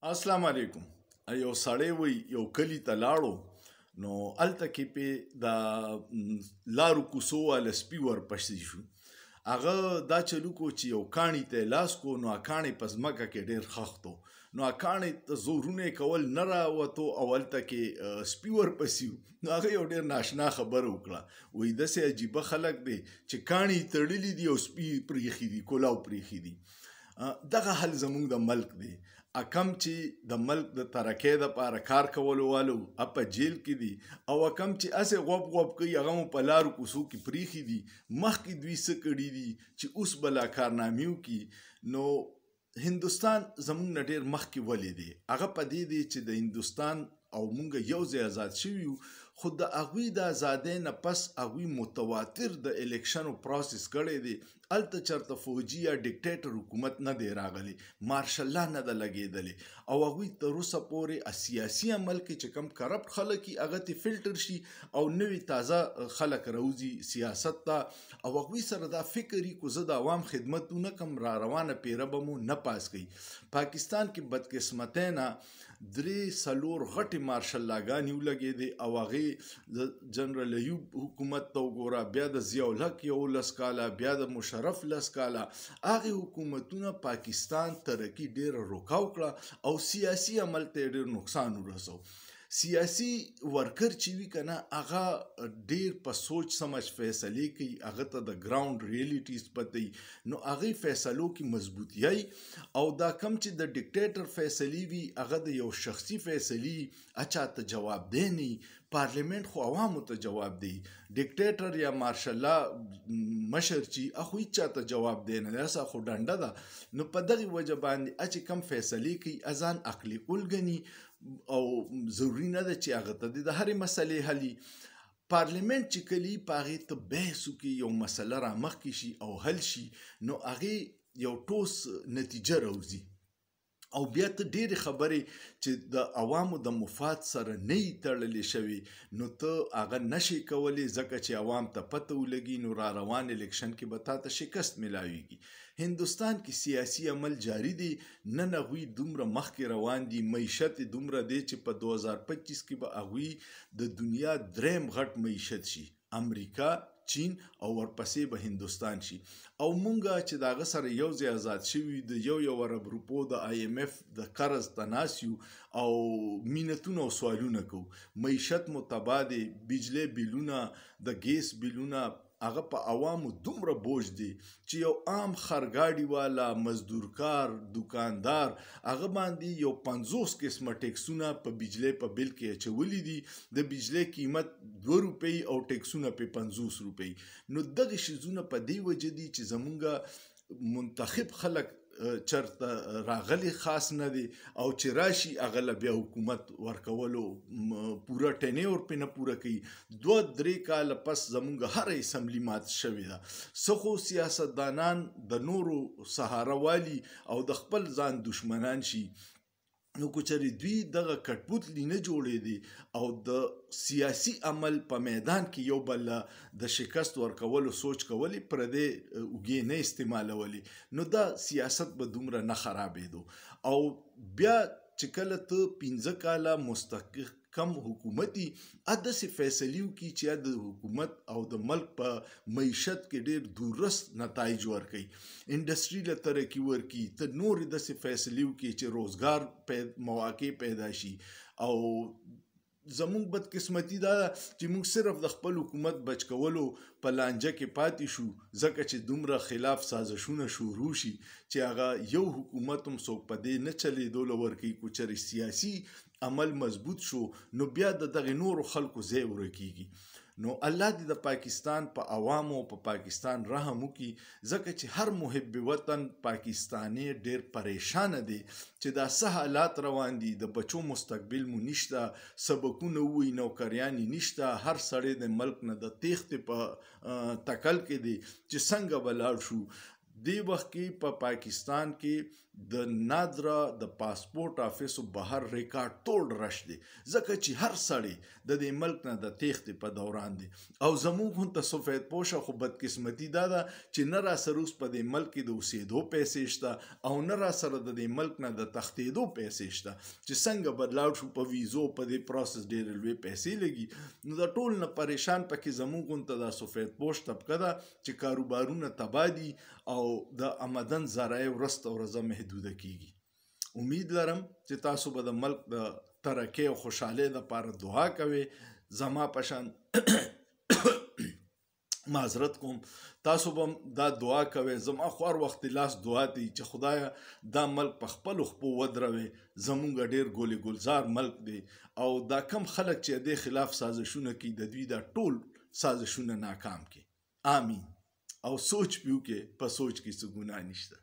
السلام علیکم. یو سړی وي یو کلی ته لاړو نو الته کې په د لارو کوڅو والا سپي ورپسې شو. هغه دا چلو کو چې یو کاڼي ته لاس کو نو کاڼي په ځمکه کې ډېر خښتو نو کاڼي ته زورونه کول نه راوتو او هلته کې سپي ورپسې و نو هغه یو ډېر ناشنا خبره وکړه وایي داسې عجیبه خلک دی چې کاڼي تړلي دي او سپي پرېښي دي کولاو پرېښي دي. دغه حل زموږ د ملک دی. کم چې د ملک د ترقۍ دپاره کار کولو والو په جیل کې دي او کم چې هسې غوب غوب کوي هغه مو په لارو کوڅو کې پرېښي دي. مخکې دوی څه کړي دي چې اوس به لا کارنامې وکړي. نو هندوستان زموږ نه ډېر مخکې ولې دی؟ هغه په دې دی چې د هندوستان او مونږ یو ځای آزاد شوي یو خو د هغوی د ازادۍ نه پس هغوی متواتر د الیکشنو پروسس کړی دی. هلته چېرته فوجي یا ډیکټیټر حکومت نه دی راغلی، مارشل لا نه ده لګېدلې او هغوی تر اوسه پورې سیاسي عمل کې چې کوم کرپټ خلک وي هغه ترې فلټر شي او نوي تازه خلک راوځي سیاست ته او هغوی سره دا فکر وي که زه د عوام خدمت ونه کړم را روانه پیره به مو نه پاس کوي. پاکستان کې بدقسمتۍ نه 3-4 غټې مارشل لاګانې ولګېدې او هغې د جنرال ایوب حکومت ته وګوره، بیا د ضیاءالحق 11 کاله، بیا د مشرف 10 کاله. هغې حکومتونه پاکستان ترقي ډېره روکاو کړه او سیاسي عمل ته یې ډېر نقصان ورسو. سیاسي ورکر چې وي که نه هغه ډېر په سوچ سمج فیصلې کوي، هغه ته د ګراوند ریالیټیز پته وي نو هغې فیصلو کې مضبوطیایي او دا کم چې د ډیکټیټر فیصلې وي هغه د یو شخصي فیصلې چا ته جوابدی نه وي. پارلیمنت خو عوامو ته جواب دی، ډیکټیټر یا مارشل لا مشر چې خو هیچ چا ته جواب دی نه، داسې خو ډنډه ده. نو په دغې وجه باندې چې کم فیصلې کوي ځان عقلي کول ګڼي او ضروري نه ده چې هغه ته د هرې مسلې حل. پارلیمنت چې کله په هغې ته بحث وکړي، یو مسله رامخکې شي او حل شي نو هغې یو ټوس نتیجه راوځي او بیا ته ډېرې خبرې چې د عوامو د مفاد سره نه وي تړلې شوې نو ته هغه نشي کولی ځکه چې عوام ته پته ولګي نو را روان الیکشن کې به تا ته شکست میلاویږي. هندوستان کې سیاسي عمل جاری دی، نن هغوی دومره مخکې روان دي، معیشت دومره دی چې په 2025 کې به هغوی د دنیا 3م غټ معیشت شي، امریکا، چین او ورپسې به هندوستان شي. او مونږه چې د هغه سره یو ځای آزاد شوي د یو ارب روپو د IMF د قرض ته ناست یو او مینتونه او سوالونه کوو. معیشت مو تباه دی، بجلی بیلونه، د ګیس بیلونه هغه په عوامو دومره بوج دی چې یو عام خرګاډي والا، مزدورکار، دکاندار هغه باندې یو 50 قسمه ټیکسونه په بجلی په بل کې اچولي دي. د بجلی قیمت 2 روپۍ او ټیکسونه په 50 روپۍ. نو دغه شیزونه په دې وجه دي چې زمونږ منتخب خلک چرته راغلی خاص نه دی او چې راشي هغه له بیا حکومت ورکولو پوره ټینور پې نه پوره کوي. 2-3 کاله پس زمونږ هر اسمبلي مات شوې ده. څه خو سیاستدانان د نورو سهاره والي او د خپل ځان دشمنان شي نو که چېرې دوی دغه کټپوتلي نه جوړېدي او د سیاسي عمل په میدان کې یو بل د شکست ورکولو سوچ کولی، پردې اوږې نه استعمالولي نو دا سیاست به دومره نه خرابېدو. او بیا چې کله ته 15 کاله مستحکم حکومتي داسې فیصلې وکړي چې د حکومت او د ملک په معیشت کې ډېر دورست نتایج ورکوي، انډسټري له ترقي ورکړي، ته نورې داسې فیصلې وکړي چې روزګار مواقع پیدا شي. او زمونږ بدقسمتي دا ده چې موږ صرف د خپل حکومت بچ کولو په لانجه کې پاتې شو ځکه چې دومره خلاف سازشونه شروع شي چې هغه یو حکومت هم څوک په دې نه چلېدو ورکوي. که چېرې سیاسي عمل مضبوط شو نو بیا د دغې نورو خلکو ځای ورکېږي. نو الله دې د پاکستان په عوامو په پاکستان رحم وکړي ځکه چې هر محب وطن پاکستاني ډېر پریشانه دی چې دا څه حالات روان دي، د بچو مستقبل مو نشته، سبقونه ووایي نوکریانې نشته، هر سړی د ملک نه د تیښتې په تکل کې دی چې څنګه به لاړ شو. دې وخت کې په پاکستان کې د نادرا د پاسپورت افیسو بهر ریکارډ توړ رش دی ځکه چې هر سړی د دې ملک نه د تیښتې په دوران دی او زموږ هم ته سفید پوشه خو بدقسمتي دا ده چې نه را سره اوس په دې ملک کې د اوسېدو پیسې شته او نه را سره د دې ملک نه د تښتېدو پیسې شته چې څنګه بدلاو شو په ویزو په دې پروسس ډېرې لوی پیسې لګي نو د ټول نه پریشان پکې زموږ هم ته د سفید پوش طبقه ده چې کاروبارونه تباه دي او د آمدن ذرایع ورځ ورځه محدوده کیږي امید لرم چې تاسو به د ملک د ترقۍ او خوشحالۍ لپاره دعا کوئ زما پشان معذرت کوم تاسو به دا دعا کوئ زما خو هر وخت لاس دعا دی چې خدایا دا ملک په خپلو خپو ودروي زمونږ ډېر ګولې ګلزار ملک دی او دا کم خلک چې د خلاف سازشونه کوي د دوی دا ټول سازشونه ناکام کړي آمین او سوچ پیو کې په سوچ کې څه ګناه نشته